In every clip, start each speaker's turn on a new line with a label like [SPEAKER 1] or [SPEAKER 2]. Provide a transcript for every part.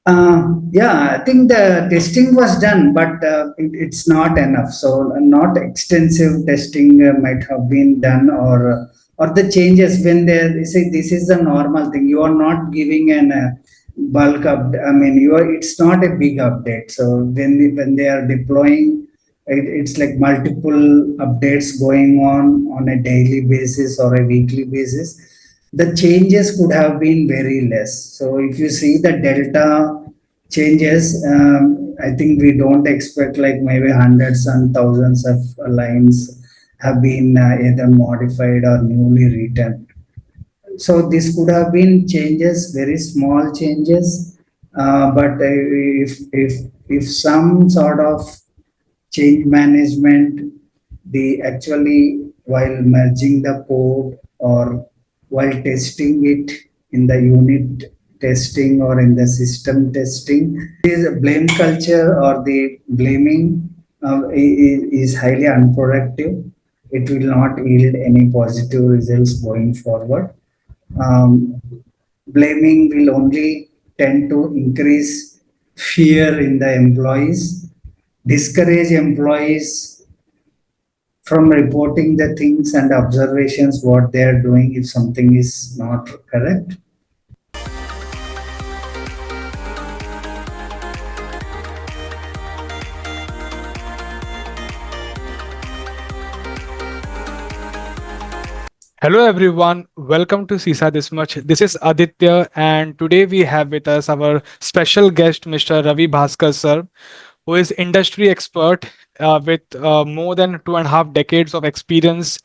[SPEAKER 1] Yeah, I think the testing was done, but it's not enough. So, not extensive testing might have been done, or the changes when they say this is the normal thing. You are not giving an bulk up. I mean, you are. It's not a big update. So when they are deploying, it's like multiple updates going on a daily basis or a weekly basis. The changes could have been very less. So if you see the delta changes, I think we don't expect like maybe hundreds and thousands of lines have been either modified or newly written. So this could have been changes, very small changes, but if some sort of change management, the actually while merging the code or while testing it in the unit testing or in the system testing, is a blame culture or the blaming is highly unproductive. It will not yield any positive results going forward. Blaming will only tend to increase fear in the employees, discourage employees from reporting the things and observations what they are doing if something is not correct.
[SPEAKER 2] Hello everyone, welcome to CISA-This-Much. This is Aditya, and today we have with us our special guest, Mr. Ravi Bhaskar sir, who is industry expert with more than 2.5 decades of experience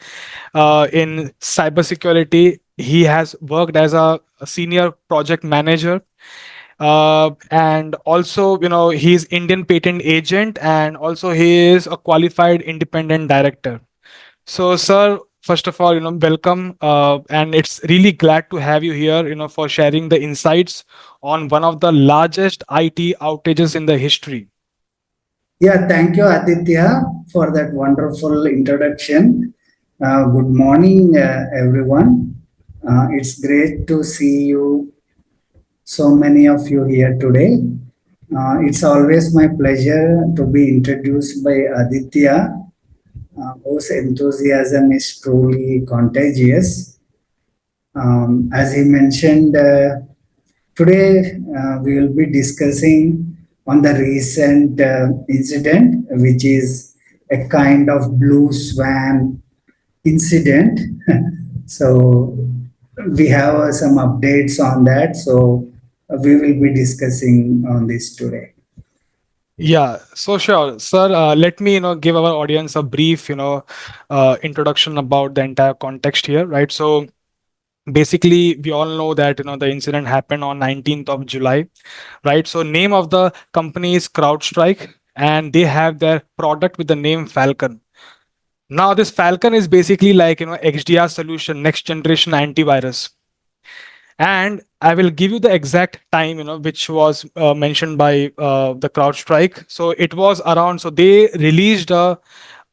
[SPEAKER 2] in cybersecurity. He has worked as a senior project manager, and also, he's Indian patent agent, and also he is a qualified independent director. So, sir, first of all, welcome, and it's really glad to have you here, for sharing the insights on one of the largest IT outages in the history.
[SPEAKER 1] Yeah, thank you, Aditya, for that wonderful introduction. Good morning, everyone. It's great to see you, so many of you here today. It's always my pleasure to be introduced by Aditya, whose enthusiasm is truly contagious. As he mentioned, today we will be discussing on the recent incident, which is a kind of blue swan incident. So we have some updates on that. So we will be discussing on this today.
[SPEAKER 2] Yeah, so sure, sir. Let me, give our audience a brief, introduction about the entire context here, right? So basically, we all know that the incident happened on 19th of July, right? So name of the company is CrowdStrike, and they have their product with the name Falcon. Now, this Falcon is basically like XDR solution, next generation antivirus. And I will give you the exact time, which was mentioned by the CrowdStrike. So it was around. So they released a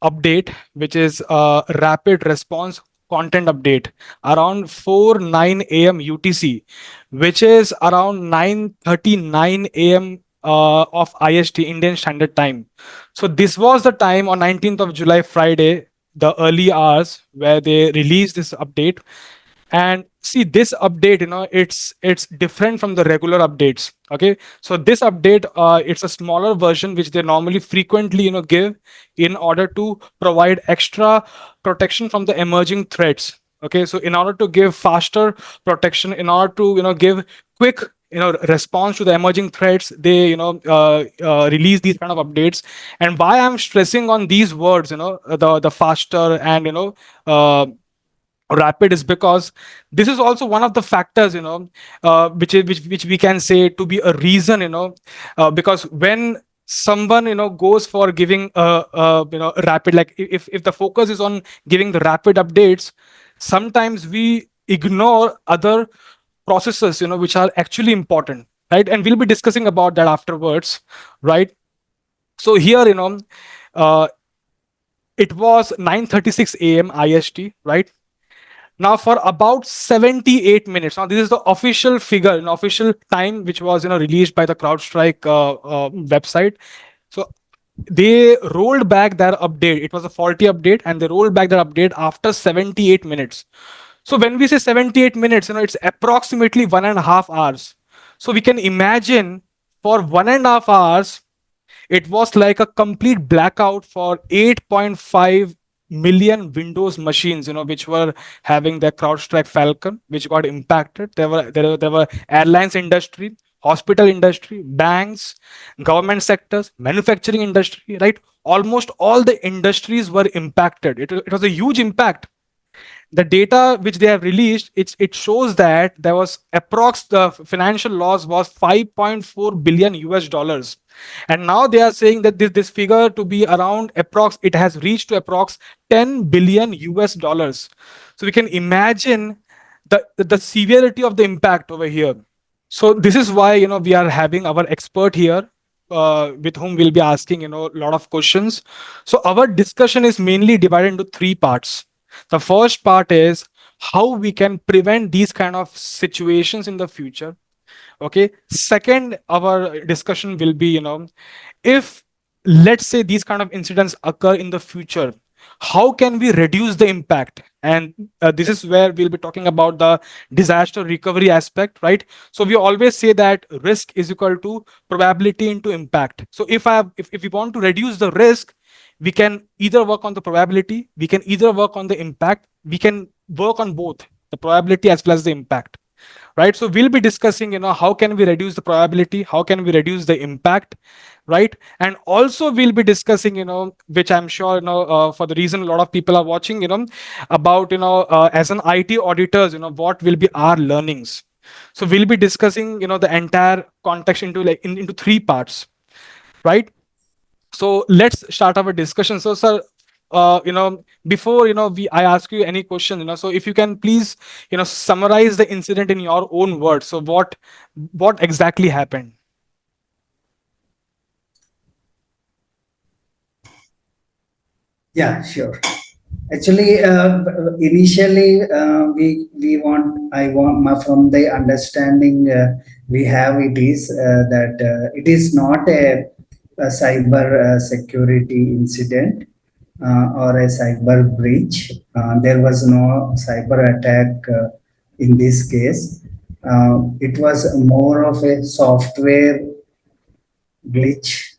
[SPEAKER 2] update, which is a rapid response content update around 4:09 a.m. UTC, which is around 9:39 a.m. Of IST, Indian Standard Time. So this was the time on 19th of July, Friday, the early hours where they released this update. And see, this update, it's different from the regular updates. Okay, so this update, it's a smaller version which they normally frequently give in order to provide extra protection from the emerging threats. Okay, so in order to give faster protection, in order to give quick response to the emerging threats, they release these kind of updates. And why I'm stressing on these words, the faster and rapid, is because this is also one of the factors, which we can say to be a reason, because when someone goes for giving rapid, like if the focus is on giving the rapid updates, sometimes we ignore other processes which are actually important, right? And we'll be discussing about that afterwards, right? So here, uh, it was 9:36 a.m. IST, right? Now for about 78 minutes. Now this is the official figure, an official time which was released by the CrowdStrike website. So they rolled back their update. It was a faulty update, and they rolled back their update after 78 minutes. So when we say 78 minutes, it's approximately 1.5 hours. So we can imagine for 1.5 hours, it was like a complete blackout for 8.5 million Windows machines, which were having their CrowdStrike Falcon, which got impacted. There were airlines industry, hospital industry, banks, government sectors, manufacturing industry, right? Almost all the industries were impacted. It was a huge impact. The data which they have released, it shows that there was approx the financial loss was 5.4 billion US dollars, and now they are saying that this figure to be around approx, it has reached to approx 10 billion US dollars. So we can imagine the severity of the impact over here. So this is why we are having our expert here, with whom we'll be asking a lot of questions. So our discussion is mainly divided into three parts. The first part is how we can prevent these kind of situations in the future. Okay. Second, our discussion will be, if let's say these kind of incidents occur in the future, how can we reduce the impact? And this is where we'll be talking about the disaster recovery aspect, right? So we always say that risk is equal to probability into impact. So if we want to reduce the risk, we can either work on the probability, we can either work on the impact, we can work on both the probability as well as the impact, right? So we'll be discussing how can we reduce the probability, how can we reduce the impact, right? And also we'll be discussing which I'm sure for the reason a lot of people are watching, about as an IT auditors, what will be our learnings. So we'll be discussing the entire context into into three parts, right? So let's start our discussion. So sir, before we I ask you any question, so if you can please summarize the incident in your own words. So what exactly happened?
[SPEAKER 1] Yeah, sure. Actually, initially, I want from the understanding we have, it is that it is not a cyber security incident or a cyber breach. There was no cyber attack in this case. It was more of a software glitch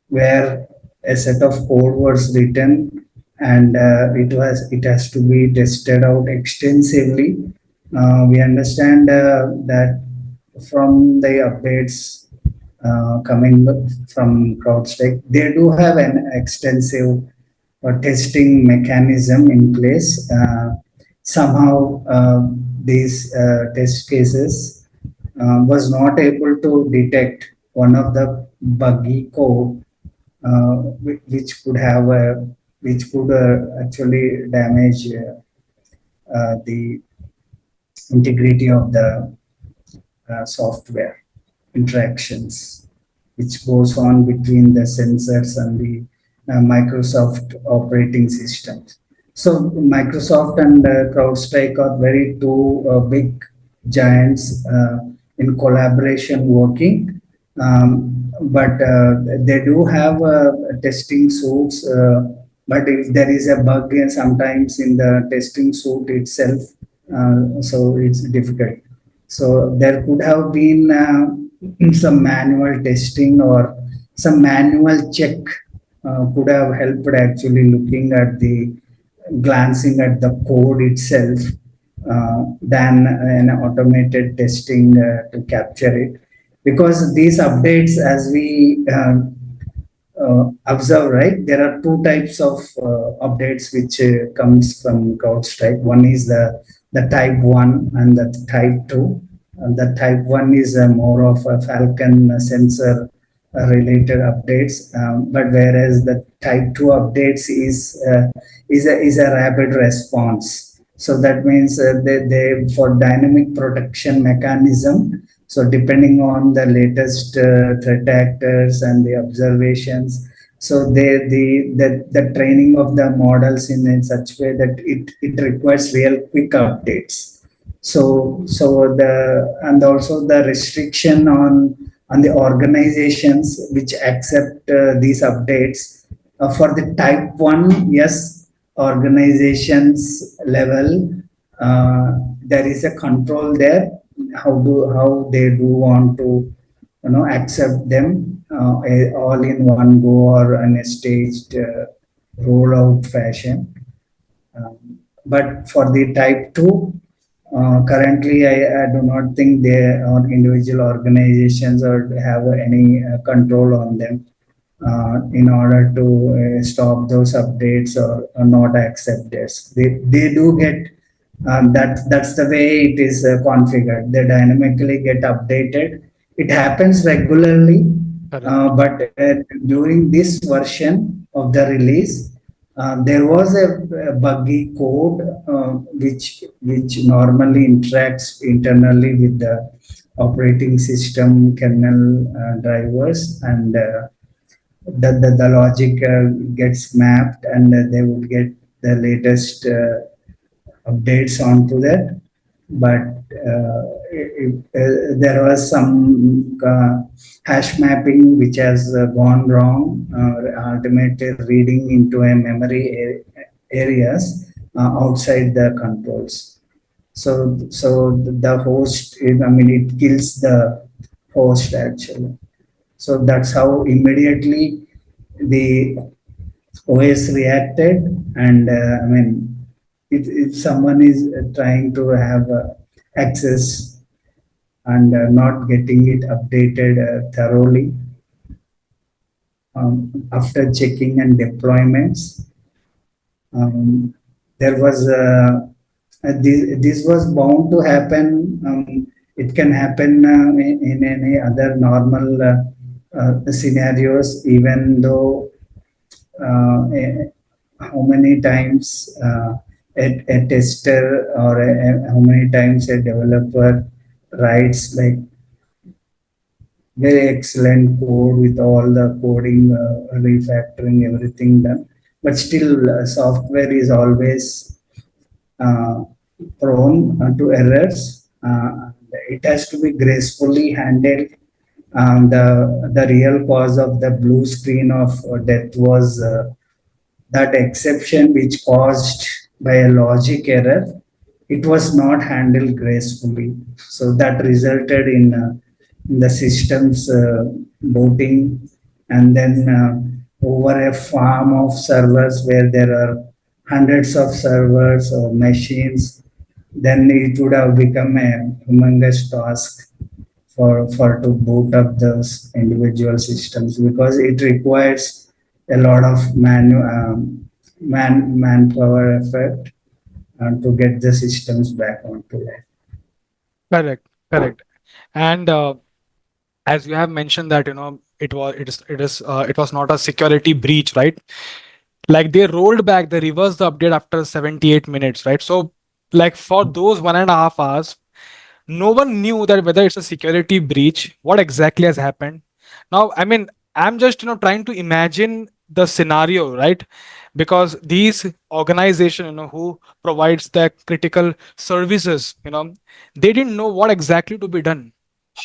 [SPEAKER 1] where a set of code was written, and it has to be tested out extensively. We understand that from the updates coming from CrowdStrike, they do have an extensive testing mechanism in place. Somehow, these test cases was not able to detect one of the buggy code, which could have which could actually damage the integrity of the software interactions, which goes on between the sensors and the Microsoft operating systems. So Microsoft and CrowdStrike are very two big giants in collaboration working. But they do have testing suits. But if there is a bug sometimes in the testing suit itself, so it's difficult. So there could have been some manual testing or some manual check could have helped actually looking at the glancing at the code itself than an automated testing to capture it, because these updates, as we observe, right, there are two types of updates which comes from CrowdStrike. One is the type 1 and the type 2. And the type 1 is more of a Falcon sensor related updates, but whereas the type 2 updates is a rapid response. So that means they for dynamic protection mechanism. So depending on the latest threat actors and the observations, So the training of the models in such way that it requires real quick updates. So the and also the restriction on the organizations which accept these updates for the type 1, yes, organizations level, there is a control there. How they do want to accept them all in one go or in a staged rollout fashion. But for the type 2, currently I do not think they or individual organizations or have any control on them in order to stop those updates or not accept this. They do get that's the way it is configured. They dynamically get updated. It happens regularly,
[SPEAKER 2] Correct.
[SPEAKER 1] but during this version of the release, there was a buggy code which normally interacts internally with the operating system kernel drivers, and the logic gets mapped, and they would get the latest updates onto that. But there was some hash mapping which has gone wrong, ultimately reading into a memory areas outside the controls. So the host, I mean, it kills the host actually. So that's how immediately the OS reacted, and I mean, if someone is trying to have access and not getting it updated thoroughly after checking and deployments, um, there was this was bound to happen. It can happen in any other normal scenarios, even though how many times a tester or how many times a developer writes like very excellent code with all the coding, refactoring, everything done, but still software is always uh, prone to errors. It has to be gracefully handled. The real cause of the blue screen of death was that exception which caused by a logic error. It was not handled gracefully, so that resulted in the system's booting, and then over a farm of servers where there are hundreds of servers or machines, then it would have become a humongous task for to boot up those individual systems, because it requires a lot of manpower effort to get the systems back onto life.
[SPEAKER 2] Correct. Correct. And as you have mentioned that it was not a security breach, right? Like they rolled back, they reversed the update after 78 minutes, right? So like for those 1.5 hours, no one knew that whether it's a security breach, what exactly has happened. Now, I mean, I'm just trying to imagine the scenario, right? Because these organization, who provides the critical services, they didn't know what exactly to be done,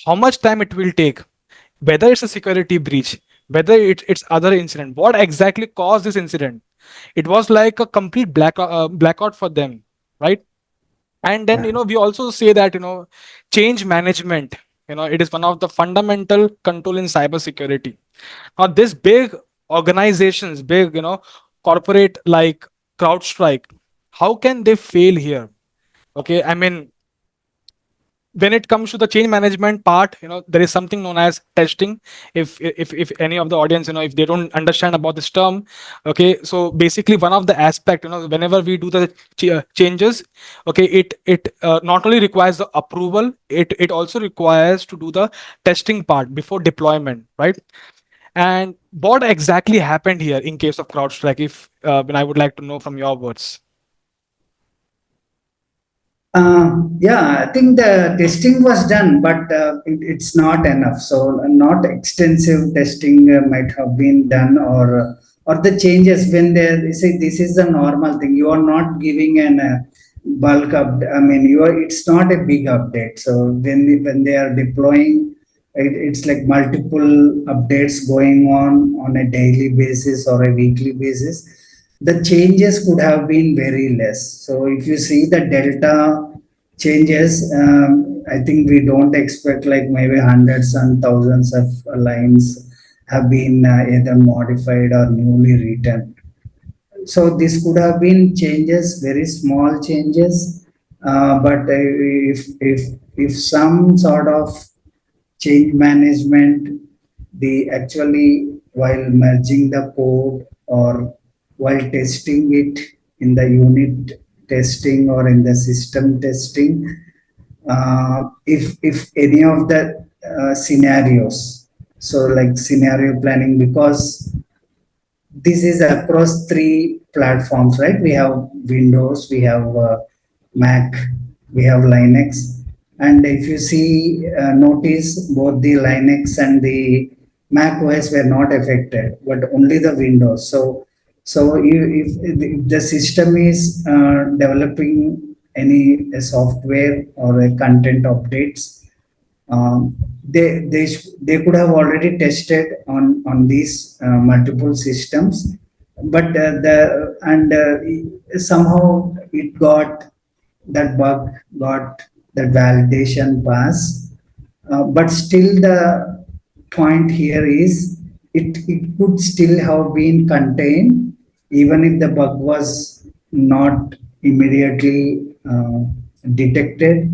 [SPEAKER 2] how much time it will take, whether it's a security breach, whether it's other incident, what exactly caused this incident. It was like a complete blackout for them, right? And then
[SPEAKER 1] Yeah,
[SPEAKER 2] we also say that change management, it is one of the fundamental control in cybersecurity. Now this big organizations, big corporate like CrowdStrike, how can they fail here? Okay, I mean, when it comes to the change management part, there is something known as testing. If any of the audience, if they don't understand about this term, okay, so basically one of the aspect, whenever we do the changes, okay, it not only requires the approval, it also requires to do the testing part before deployment, right? And what exactly happened here in case of CrowdStrike, if when I would like to know from your words.
[SPEAKER 1] Yeah, I think the testing was done, but it's not enough. So, not extensive testing might have been done, or the changes when they say this is a normal thing. You are not giving an bulk up. I mean, you are. It's not a big update. So when they are deploying, it's like multiple updates going on a daily basis or a weekly basis. The changes could have been very less. So if you see the delta changes, I think we don't expect like maybe hundreds and thousands of lines have been either modified or newly written. So this could have been changes, very small changes, but if some sort of change management, the actually while merging the code or while testing it in the unit testing or in the system testing, if any of the scenarios, so like scenario planning, because this is across three platforms, right? We have Windows, we have Mac, we have Linux. And if you see, notice both the Linux and the Mac OS were not affected, but only the Windows. So if the system is developing any software or a content updates, they could have already tested on these multiple systems, but somehow it got that bug got that validation pass, but still the point here is it could still have been contained even if the bug was not immediately detected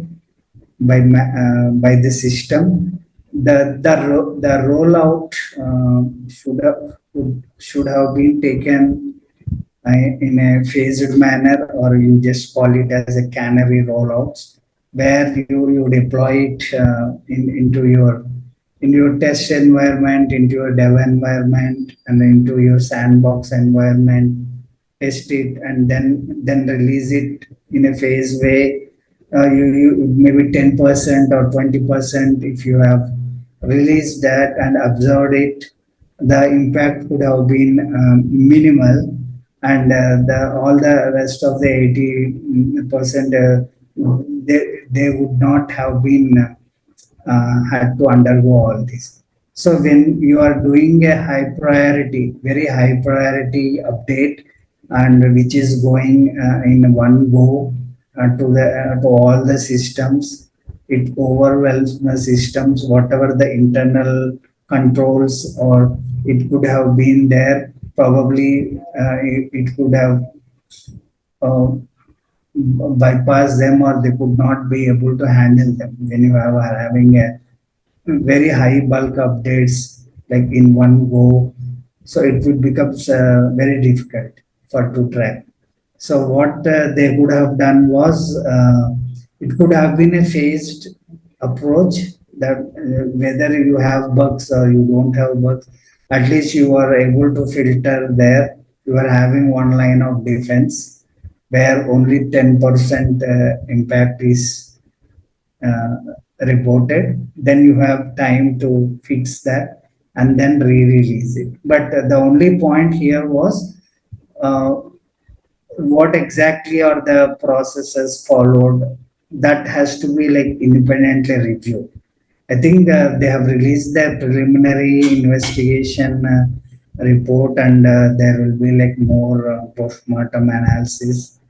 [SPEAKER 1] by the system. The rollout should have been taken in a phased manner, or you just call it as a canary rollouts, where you deploy it into your test environment, into your dev environment, and into your sandbox environment, test it, and then release it in a phase way. You maybe 10% or 20%, if you have released that and observed it, the impact could have been minimal, and all the rest of the 80%, they would not have been had to undergo all this. So when you are doing a high priority, very high priority update, and which is going in one go to all the systems, it overwhelms the systems. Whatever the internal controls or it could have been there, probably it could have uh, bypass them, or they could not be able to handle them when you are having a very high bulk updates like in one go. So it would become very difficult for to track. So what they could have done was, it could have been a phased approach, that whether you have bugs or you don't have bugs, at least you are able to filter there. You are having one line of defense where only 10% impact is uh, reported. Then you have time to fix that and then re-release it. But the only point here was, uh, what exactly are the processes followed, that has to be like independently reviewed. I think they have released their preliminary investigation report, and there will be like more post-mortem analysis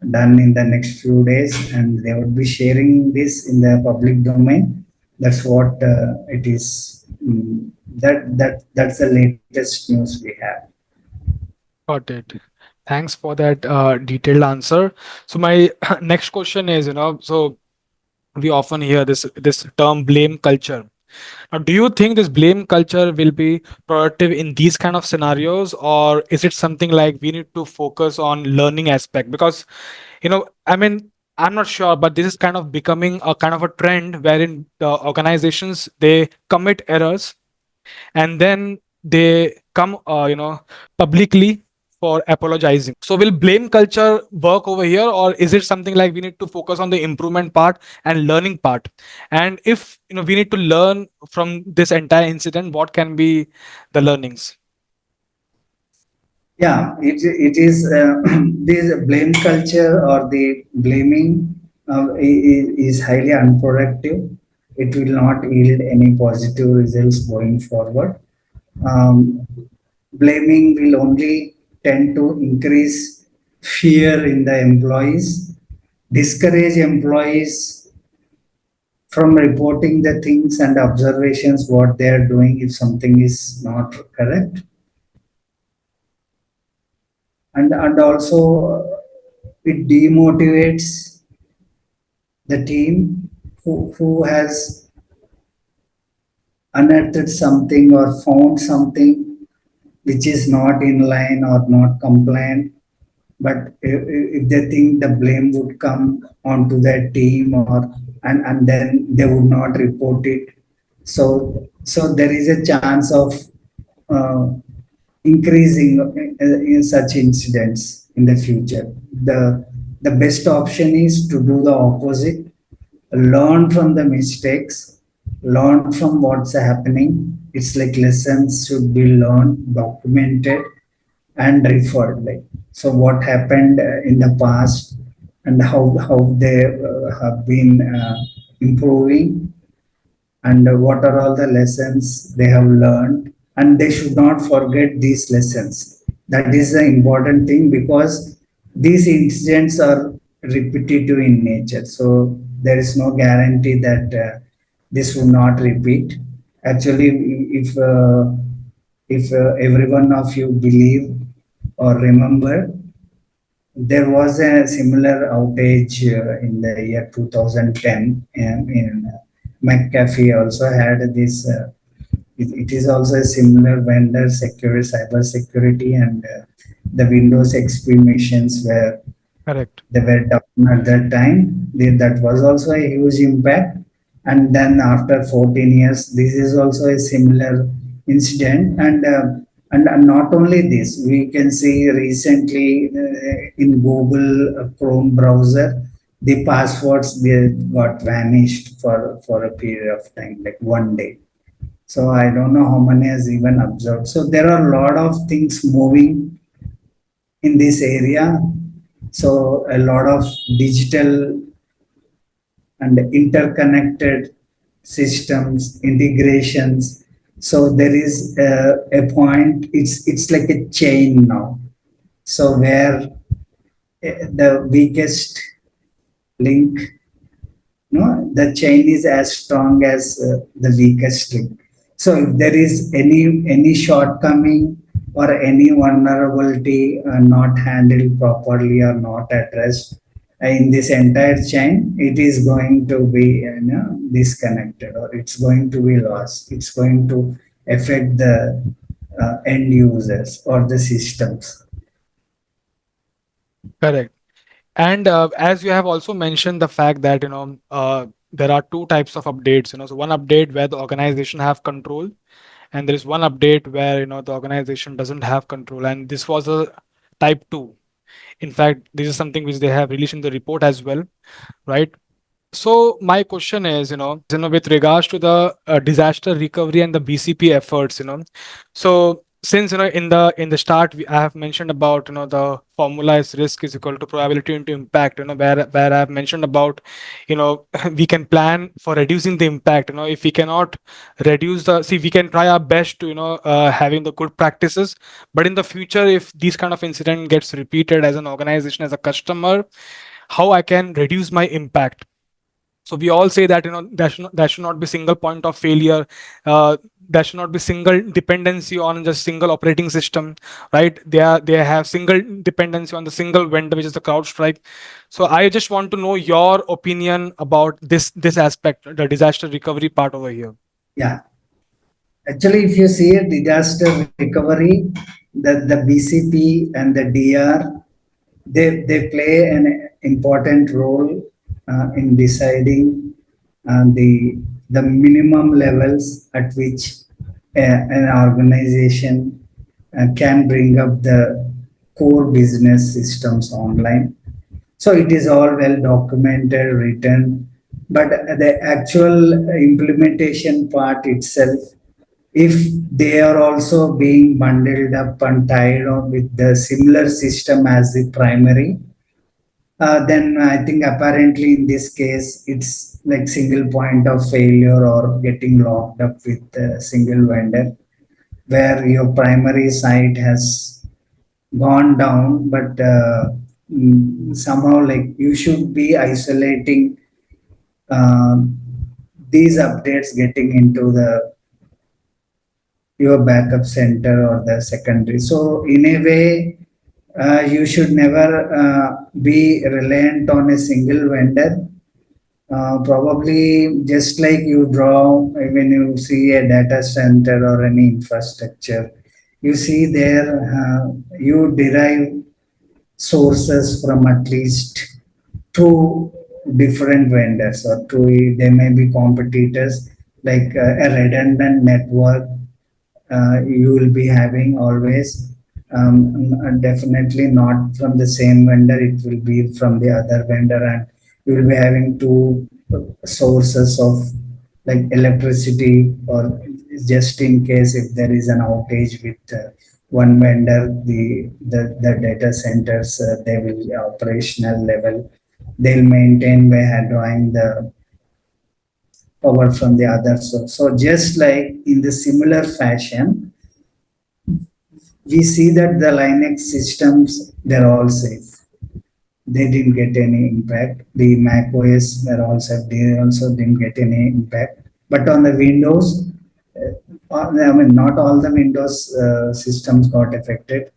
[SPEAKER 1] done in the next few days, and they would be sharing this in the public domain. That's what it is. That's the latest news we have.
[SPEAKER 2] Got it. Thanks for that detailed answer. So my next question is, so we often hear this term blame culture. Now, do you think this blame culture will be productive in these kind of scenarios, or is it something like we need to focus on learning aspect? Because, I mean, I'm not sure, but this is kind of becoming a kind of a trend wherein the organizations they commit errors and then they come, publicly. for apologizing. So will blame culture work over here, or is it something like we need to focus on the improvement part and learning part? And if we need to learn from this entire incident, what can be the learnings?
[SPEAKER 1] Yeah, it is this blame culture or the blaming is highly unproductive. It will not yield any positive results going forward. Um, Blaming will only tend to increase fear in the employees, discourage employees from reporting the things and observations what they are doing if something is not correct, and also it demotivates the team who has unearthed something or found something which is not in line or not compliant. But if they think the blame would come onto their team, and then they would not report it, so there is a chance of uh, increasing in such incidents in the future. The best option is to do the opposite, learn from the mistakes, learn from what's happening. It's like lessons should be learned, documented, and referred. Like, so what happened in the past, and how they have been improving, and what are all the lessons they have learned, and they should not forget these lessons. That is the important thing, because these incidents are repetitive in nature, so there is no guarantee that this will not repeat. Actually, if every one of you believe or remember, there was a similar outage in the year 2010 in McAfee also had this. It is also a similar vendor, secure cyber security, and the Windows XP machines were
[SPEAKER 2] Correct.
[SPEAKER 1] they were down at that time. That was also a huge impact. And then after 14 years, this is also a similar incident. And not only this, we can see recently in Google Chrome browser, the passwords they got vanished for a period of time, like one day. So I don't know how many has even observed. So there are a lot of things moving in this area. So a lot of digital and interconnected systems, integrations. So there is a point, it's like a chain now. So where the weakest link, no, the chain is as strong as the weakest link. So if there is any shortcoming or any vulnerability not handled properly or not addressed in this entire chain, it is going to be disconnected, or it's going to be lost. It's going to affect the end users or the systems.
[SPEAKER 2] Correct. And as you have also mentioned the fact that there are two types of updates. So one update where the organization have control, and there is one update where the organization doesn't have control. And this was a type two. In fact, this is something which they have released in the report as well, right? So my question is, with regards to the disaster recovery and the BCP efforts, so since in the start I have mentioned about the formula is risk is equal to probability into impact, where I have mentioned about we can plan for reducing the impact. If we cannot reduce the see, we can try our best to having the good practices, but in the future, if these kind of incident gets repeated as an organization, as a customer, how I can reduce my impact. So we all say that that should not be single point of failure. There should not be single dependency on just single operating system, right? They have single dependency on the single vendor, which is the CrowdStrike. So I just want to know your opinion about this aspect, the disaster recovery part over here.
[SPEAKER 1] Yeah, actually, if you see a disaster recovery, the BCP and the DR, they play an important role in deciding the minimum levels at which an organization can bring up the core business systems online. So it is all well documented, written, but the actual implementation part itself, if they are also being bundled up and tied up with the similar system as the primary, then I think apparently in this case it's like single point of failure or getting locked up with a single vendor where your primary site has gone down, but somehow like you should be isolating uh, these updates getting into the your backup center or the secondary. So in a way, you should never be reliant on a single vendor. Probably just like you draw when you see a data center or any infrastructure, you see there you derive sources from at least two different vendors or two, they may be competitors, like a redundant network you will be having always, and definitely not from the same vendor, it will be from the other vendor, and you will be having two sources of like electricity, or just in case if there is an outage with one vendor, the data centers, they will be operational level, they'll maintain by drawing the power from the other source. So just like in the similar fashion, we see that the Linux systems, they're all safe. They didn't get any impact. The Mac OS were also, they also didn't get any impact. But on the Windows, I mean, not all the Windows systems got affected.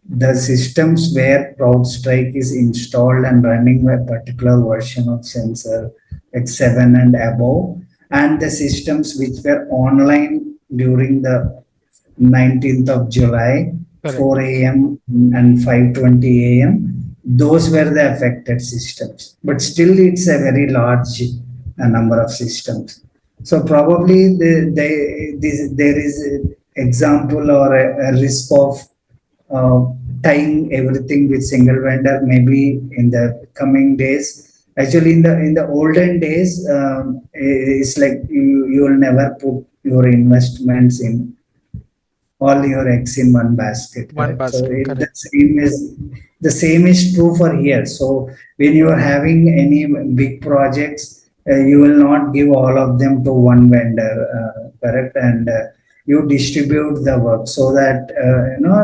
[SPEAKER 1] The systems where CrowdStrike is installed and running a particular version of sensor, like 7 and above, and the systems which were online during the 19th of July,
[SPEAKER 2] Correct.
[SPEAKER 1] 4 a.m. and 5:20 a.m. Those were the affected systems. But still, it's a very large number of systems. So probably there is an example or a risk of uh, tying everything with single vendor maybe in the coming days. Actually, in the olden days, it's like you will never put your investments in all your eggs in one basket,
[SPEAKER 2] One
[SPEAKER 1] correct? So
[SPEAKER 2] basket.
[SPEAKER 1] the
[SPEAKER 2] Correct.
[SPEAKER 1] same is true for here. So when you are having any big projects, you will not give all of them to one vendor, correct? And you distribute the work so that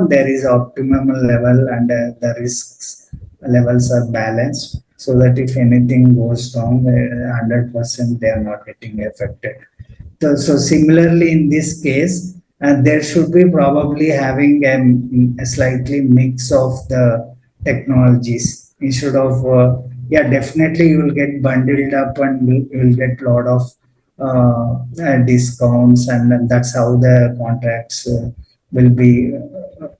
[SPEAKER 1] there is optimum level, and the risks levels are balanced, so that if anything goes wrong, 100% they are not getting affected. So similarly, in this case, there should be probably having a slightly mix of the technologies instead of, yeah, definitely you will get bundled up and you'll get a lot of discounts, and then that's how the contracts will be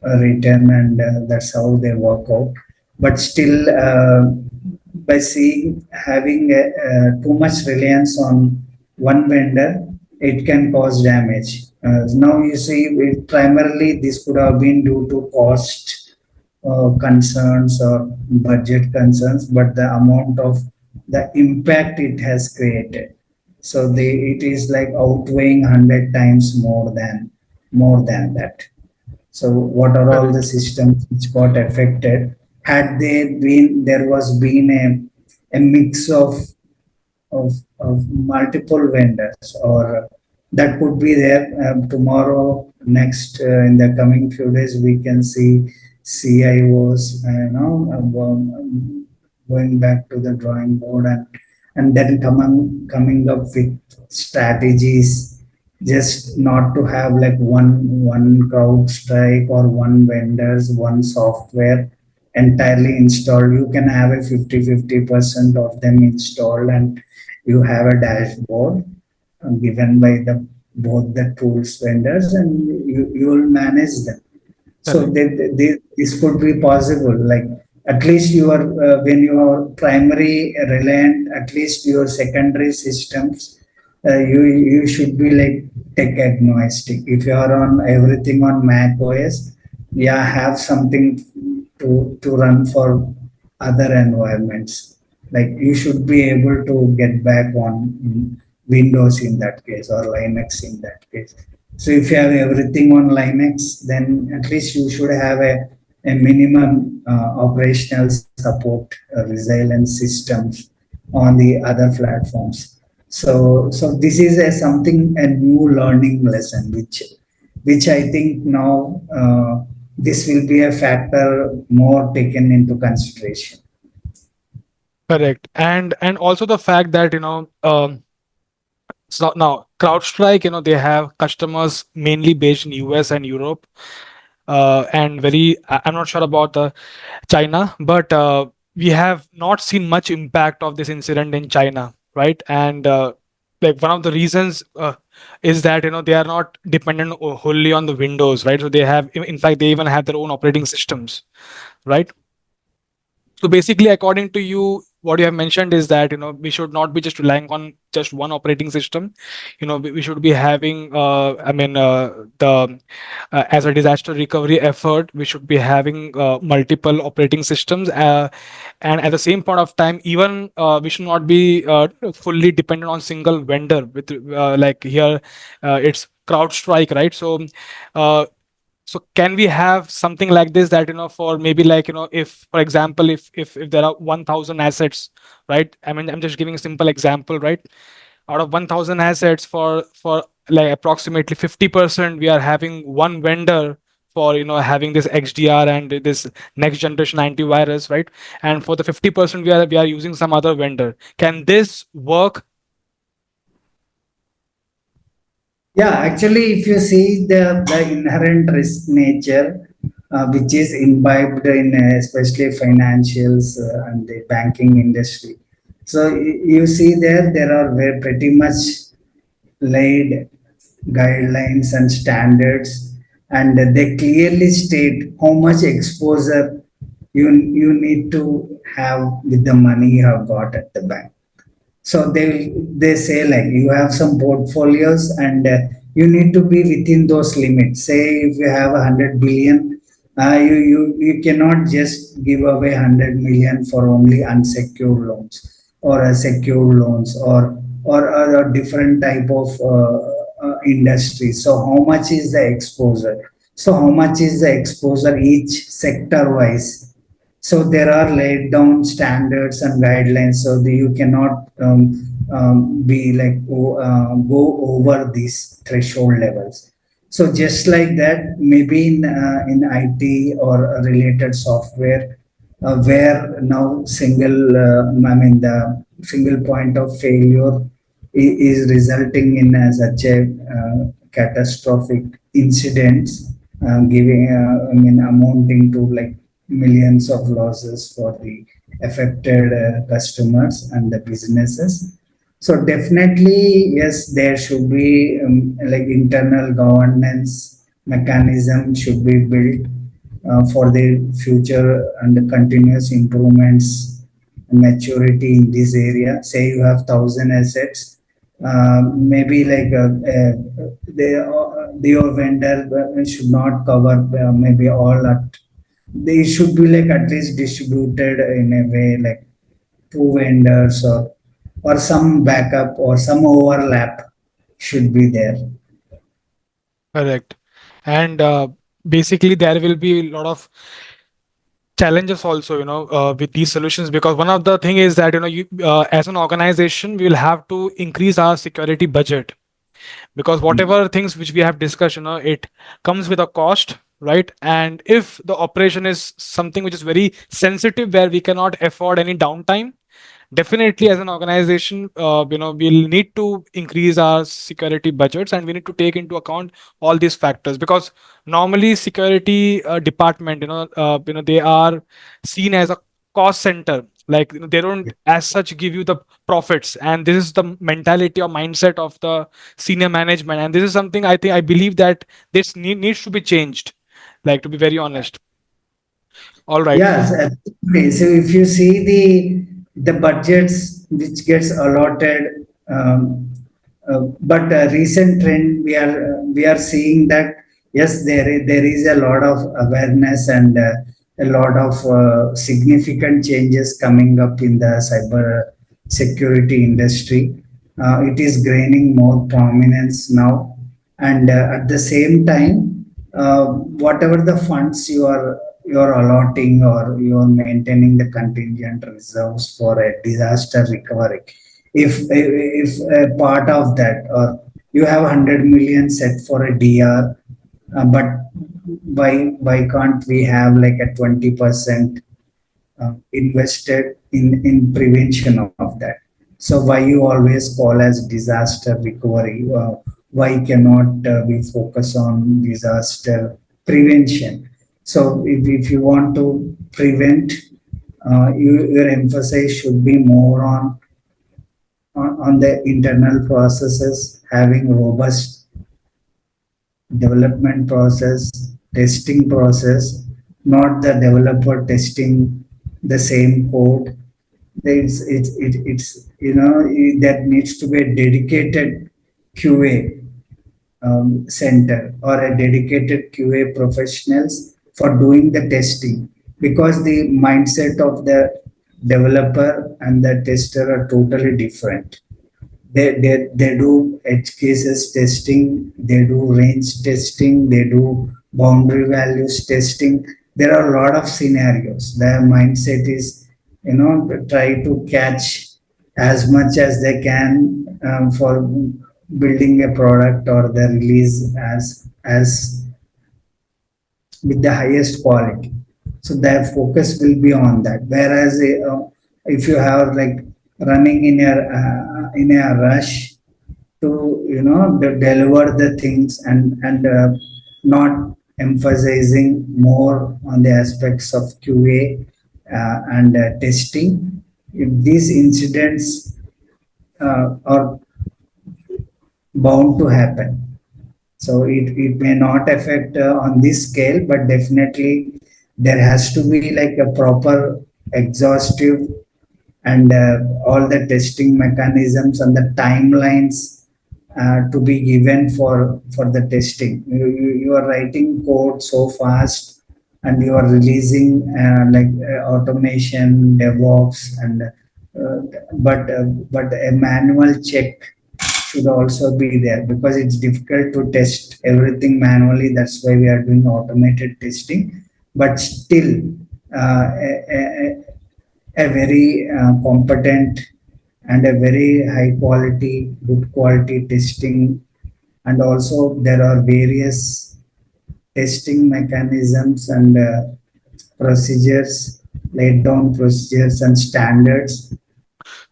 [SPEAKER 1] written, and that's how they work out. But still, by seeing having too much reliance on one vendor, it can cause damage. Now you see, primarily this could have been due to cost concerns or budget concerns, but the amount of the impact it has created. So it is like outweighing 100 times more than that. So what are all the
[SPEAKER 2] Correct.
[SPEAKER 1] systems which got affected? Had there was been a mix of multiple vendors, or that could be there tomorrow, next, in the coming few days we can see CIOs going back to the drawing board, and then coming up with strategies, just not to have like one crowd strike or one vendors, one software entirely installed. You can have a 50% of them installed, and you have a dashboard given by the both the tools vendors, and you will manage them. So
[SPEAKER 2] Correct.
[SPEAKER 1] this could be possible. Like at least you are, when you are primary reliant, at least your secondary systems, you should be like tech agnostic. If you are on everything on Mac OS, yeah, have something to run for other environments. Like you should be able to get back on Windows in that case or Linux in that case. So if you have everything on Linux, then at least you should have a minimum operational support resilience systems on the other platforms. So this is a new learning lesson, which I think now this will be a factor more taken into consideration.
[SPEAKER 2] Correct. And also the fact that, so now CrowdStrike, they have customers mainly based in US and Europe. And I'm not sure about the China, but we have not seen much impact of this incident in China, right? And like one of the reasons is that they are not dependent wholly on the Windows, right? So they have, in fact, they even have their own operating systems, right? So basically, according to you, what you have mentioned is that we should not be just relying on just one operating system. We should be having, the as a disaster recovery effort, we should be having multiple operating systems, and at the same point of time, even we should not be fully dependent on single vendor. With like here, it's CrowdStrike, right? Uh, so can we have something like this, that for maybe like if for example, if there are 1000 assets, right? I mean, I'm just giving a simple example, right? Out of 1000 assets, for like approximately 50%, we are having one vendor for having this XDR and this next generation antivirus, right? And for the 50%, we are using some other vendor. Can this work?
[SPEAKER 1] Yeah, actually, if you see the inherent risk nature, which is imbibed in especially financials and the banking industry. So you see there are very pretty much laid guidelines and standards, and they clearly state how much exposure you need to have with the money you have got at the bank. So they say like you have some portfolios, and you need to be within those limits. Say if you have 100 billion, you cannot just give away 100 million for only unsecured loans or secured loans, or a different type of industry. So how much is the exposure? So how much is the exposure each sector wise? So there are laid down standards and guidelines, so that you cannot be like go over these threshold levels. So just like that, maybe in IT or related software, where now the single point of failure is resulting in such a catastrophic incidents, giving amounting to like millions of losses for the affected customers and the businesses. So definitely, yes, there should be like internal governance mechanism should be built for the future and the continuous improvements and maturity in this area. Say you have 1,000 assets, maybe like your vendor should not cover maybe all at, they should be like at least distributed in a way like two vendors, or some backup or some overlap should be there.
[SPEAKER 2] Correct. And basically, there will be a lot of challenges also, with these solutions, because one of the thing is that you as an organization, we will have to increase our security budget, because whatever things which we have discussed, it comes with a cost, right? And if the operation is something which is very sensitive, where we cannot afford any downtime, definitely as an organization, we'll need to increase our security budgets, and we need to take into account all these factors, because normally security department, they are seen as a cost center. Like, they don't as such give you the profits, and this is the mentality or mindset of the senior management, and this is something I believe that needs to be changed, like, to be very honest. All right.
[SPEAKER 1] Yes, absolutely. So if you see the budgets which gets allotted, but recent trend we are seeing that yes, there is a lot of awareness, and a lot of significant changes coming up in the cyber security industry. It is gaining more prominence now, and at the same time, whatever the funds you are allotting or you are maintaining the contingent reserves for a disaster recovery, if a part of that, or you have 100 million set for a DR, but why can't we have like a 20% invested in prevention of that? So why you always call as disaster recovery? Why cannot we focus on disaster prevention? So if you want to prevent, your emphasis should be more on the internal processes, having robust development process, testing process, not the developer testing the same code. It's that needs to be a dedicated QA center or a dedicated QA professionals for doing the testing, because the mindset of the developer and the tester are totally different. They do edge cases testing, they do range testing, they do boundary values testing. There are a lot of scenarios. Their mindset is, try to catch as much as they can for building a product or the release as with the highest quality. So their focus will be on that. Whereas if you have like running in a rush to deliver the things and not emphasizing more on the aspects of QA and testing, if these incidents are bound to happen. So it may not affect on this scale, but definitely there has to be like a proper exhaustive and all the testing mechanisms and the timelines to be given for the testing. You are writing code so fast and you are releasing automation, DevOps, and but a manual check should also be there, because it's difficult to test everything manually. That's why we are doing automated testing. But still, a very competent and a very high quality, good quality testing, and also there are various testing mechanisms and procedures, laid down procedures and standards.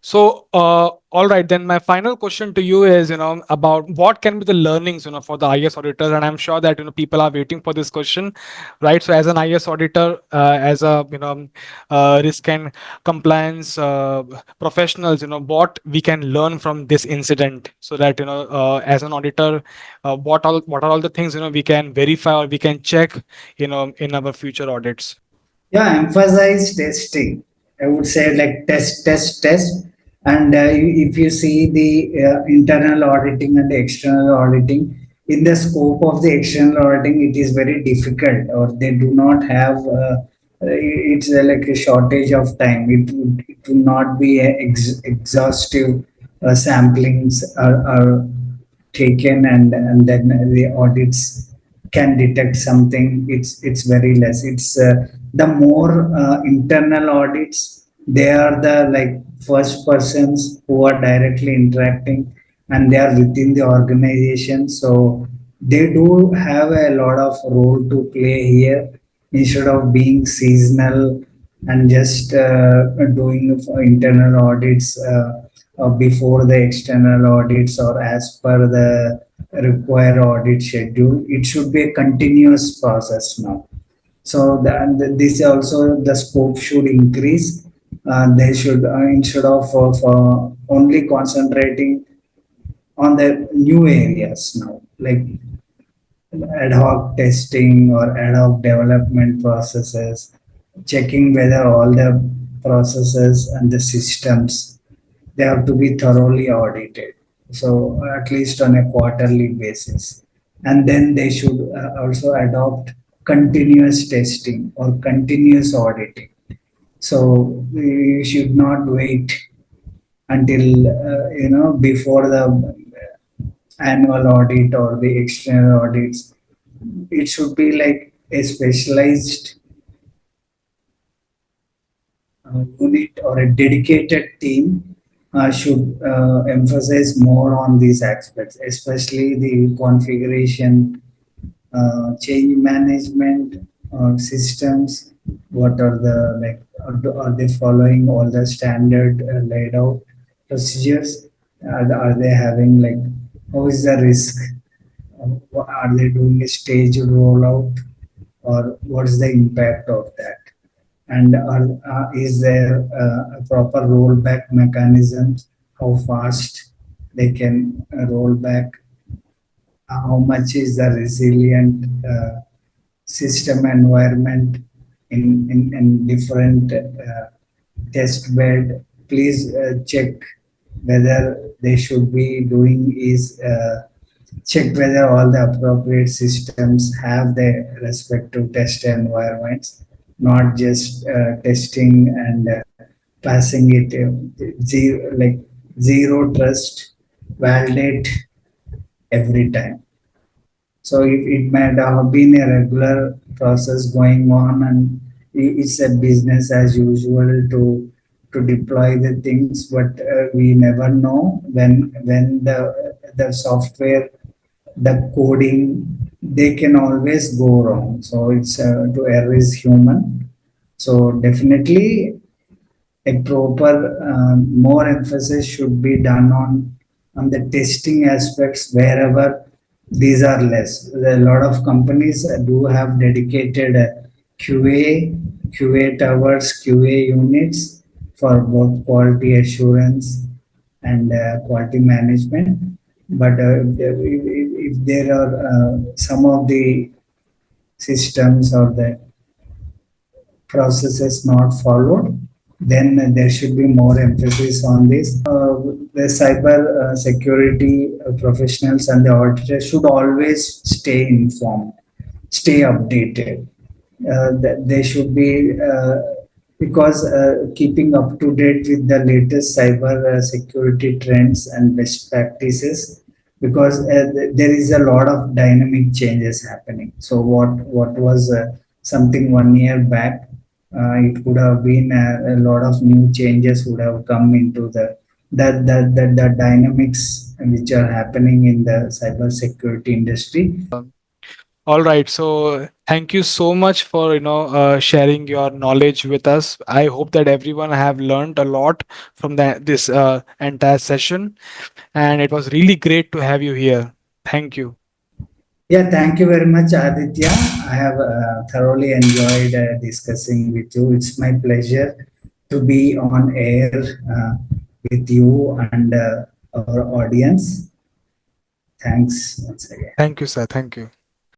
[SPEAKER 2] So, all right, then my final question to you is, about what can be the learnings, for the IS auditors, and I'm sure that people are waiting for this question, right? So, as an IS auditor, as a risk and compliance professionals, what we can learn from this incident, so that as an auditor, what are all the things we can verify or we can check, in our future audits.
[SPEAKER 1] Yeah, emphasize testing. I would say like test, test, test. And if you see the internal auditing and the external auditing, in the scope of the external auditing, it is very difficult, or they do not have. It's like a shortage of time. It will not be a exhaustive samplings are taken, and then the audits can detect something. It's very less. It's the more internal audits, they are the like first persons who are directly interacting, and they are within the organization, so they do have a lot of role to play here, instead of being seasonal and just doing internal audits before the external audits or as per the required audit schedule. It should be a continuous process now. So this also, the scope should increase. They should, instead of only concentrating on the new areas now, like ad hoc testing or ad hoc development processes, checking whether all the processes and the systems, they have to be thoroughly audited. So at least on a quarterly basis, and then they should also adopt continuous testing or continuous auditing. So you should not wait until before the annual audit or the external audits. It should be like a specialized unit or a dedicated team should emphasize more on these aspects, especially the configuration, change management, systems. What are the like? Are they following all the standard laid out procedures? Are they having like how is the risk? Are they doing a staged rollout, or what is the impact of that? And is there a proper rollback mechanisms? How fast they can roll back? How much is the resilient system environment in different test bed? Please check whether they should be doing is check whether all the appropriate systems have their respective test environments, not just testing and passing it zero, like zero trust, validate every time. So it might have been a regular process going on, and it's a business as usual to deploy the things, but we never know when the software, the coding, they can always go wrong. So it's to err is human. So definitely a proper more emphasis should be done on the testing aspects wherever these are less. A lot of companies do have dedicated QA towers, QA units for both quality assurance and quality management. But if there are some of the systems or the processes not followed, then there should be more emphasis on this. The cyber security professionals and the auditors should always stay informed, stay updated. They should be because keeping up to date with the latest cyber security trends and best practices, because there is a lot of dynamic changes happening. So what was something 1 year back, it could have been a lot of new changes would have come into the dynamics which are happening in the cyber security industry.
[SPEAKER 2] All right. So thank you so much for sharing your knowledge with us. I hope that everyone have learned a lot from this entire session, and it was really great to have you here. Thank you.
[SPEAKER 1] Yeah, thank you very much, Aditya. I have thoroughly enjoyed discussing with you. It's my pleasure to be on air with you and our audience. Thanks once again.
[SPEAKER 2] Thank you, sir. Thank you.